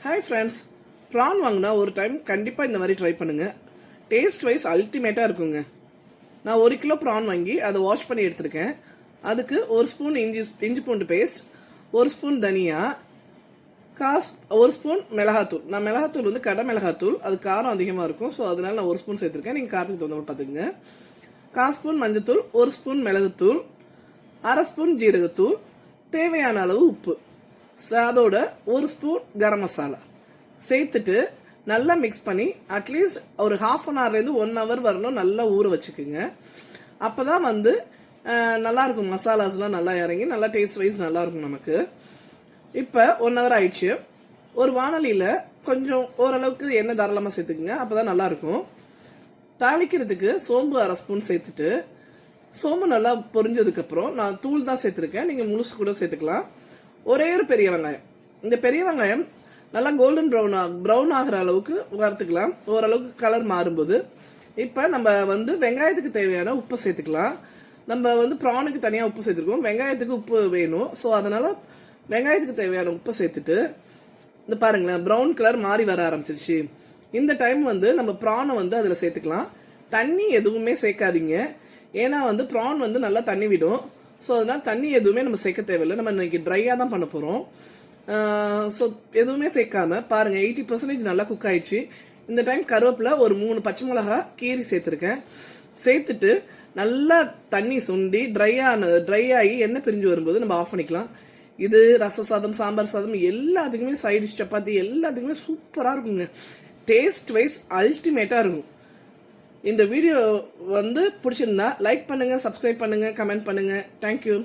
Hi friends, PRAN வாங்கினா ஒரு time கண்டிப்பாக இந்த மாதிரி ட்ரை பண்ணுங்கள். டேஸ்ட் வைஸ் அல்டிமேட்டாக இருக்குங்க. நான் 1 கிலோ ப்ரான் வாங்கி அதை வாஷ் பண்ணி எடுத்துருக்கேன். அதுக்கு 1 ஸ்பூன் இஞ்சி பூண்டு பேஸ்ட், 1 ஸ்பூன் தனியா, 1 ஸ்பூன் மிளகாத்தூள். நான் மிளகாத்தூள் வந்து கடை மிளகாத்தூள், அது காரம் அதிகமாக இருக்கும். ஸோ அதனால நான் 1 ஸ்பூன் சேர்த்துருக்கேன். நீங்கள் காரத்துக்கு தகுந்த பார்த்துக்குங்க. 1/4 ஸ்பூன் மஞ்சத்தூள், 1 ஸ்பூன் மிளகுத்தூள், 1/2 ஸ்பூன் ஜீரகத்தூள், தேவையான அளவு உப்பு, அதோட 1 ஸ்பூன் கரம் மசாலா சேர்த்துட்டு நல்லா மிக்ஸ் பண்ணி அட்லீஸ்ட் ஒரு 1/2 hourலேருந்து 1 hour வரணும் நல்லா ஊற வச்சுக்குங்க. அப்போ தான் வந்து நல்லாயிருக்கும், மசாலாஸ்லாம் நல்லா இறங்கி நல்லா டேஸ்ட் வைஸ் நல்லாயிருக்கும் நமக்கு. இப்போ 1 hour ஆயிடுச்சு. ஒரு வானலியில் கொஞ்சம் ஓரளவுக்கு எண்ணெய் தாராளமாக சேர்த்துக்குங்க, அப்போ தான் நல்லாயிருக்கும். தாளிக்கிறதுக்கு சோம்பு 1/2 ஸ்பூன் சேர்த்துட்டு, சோம்பு நல்லா பொரிஞ்சதுக்கப்புறம் நான் தூள் தான் சேர்த்துருக்கேன், நீங்கள் முழுசு கூட சேர்த்துக்கலாம். ஒரே ஒரு பெரிய வெங்காயம், இந்த பெரிய வெங்காயம் நல்லா கோல்டன் ப்ரௌன் ஆகிற அளவுக்கு வறுத்துக்கலாம், ஓரளவுக்கு கலர் மாறும்போது. இப்போ நம்ம வந்து வெங்காயத்துக்கு தேவையான உப்பை சேர்த்துக்கலாம். நம்ம வந்து ப்ரானுக்கு தனியாக உப்பு சேர்த்துருக்கோம், வெங்காயத்துக்கு உப்பு வேணும். ஸோ அதனால் வெங்காயத்துக்கு தேவையான உப்பை சேர்த்துட்டு, இந்த பாருங்களேன் ப்ரௌன் கலர் மாறி வர ஆரம்பிச்சிருச்சு. இந்த டைம் வந்து நம்ம ப்ரானை வந்து அதில் சேர்த்துக்கலாம். தண்ணி எதுவுமே சேர்க்காதீங்க, ஏன்னா வந்து ப்ரான் வந்து நல்லா தண்ணி விடும். ஸோ அதனால் தண்ணி எதுவுமே நம்ம சேர்க்க தேவையில்லை, நம்ம இன்றைக்கி ட்ரையாக தான் பண்ண போகிறோம். ஸோ எதுவுமே சேர்க்காம பாருங்கள் 80% நல்லா குக் ஆயிடுச்சு. இந்த டைம் கருவேப்பிலை ஒரு 3 பச்சை மிளகா கீரி சேர்த்துருக்கேன். சேர்த்துட்டு நல்லா தண்ணி சுண்டி ட்ரை ஆகி எண்ணெய் பிரிஞ்சு வரும்போது நம்ம ஆஃப் பண்ணிக்கலாம். இது ரச சாதம், சாம்பார் சாதம், எல்லாத்துக்குமே சைட் டிஷ், சப்பாத்தி எல்லாத்துக்குமே சூப்பராக இருக்குங்க. டேஸ்ட் வைஸ் அல்டிமேட்டாக இருக்கும். இந்த வீடியோ வந்து பிடிச்சிருந்தா லைக் பண்ணுங்கள், சப்ஸ்கிரைப் பண்ணுங்கள், கமெண்ட் பண்ணுங்கள். தேங்க்யூ.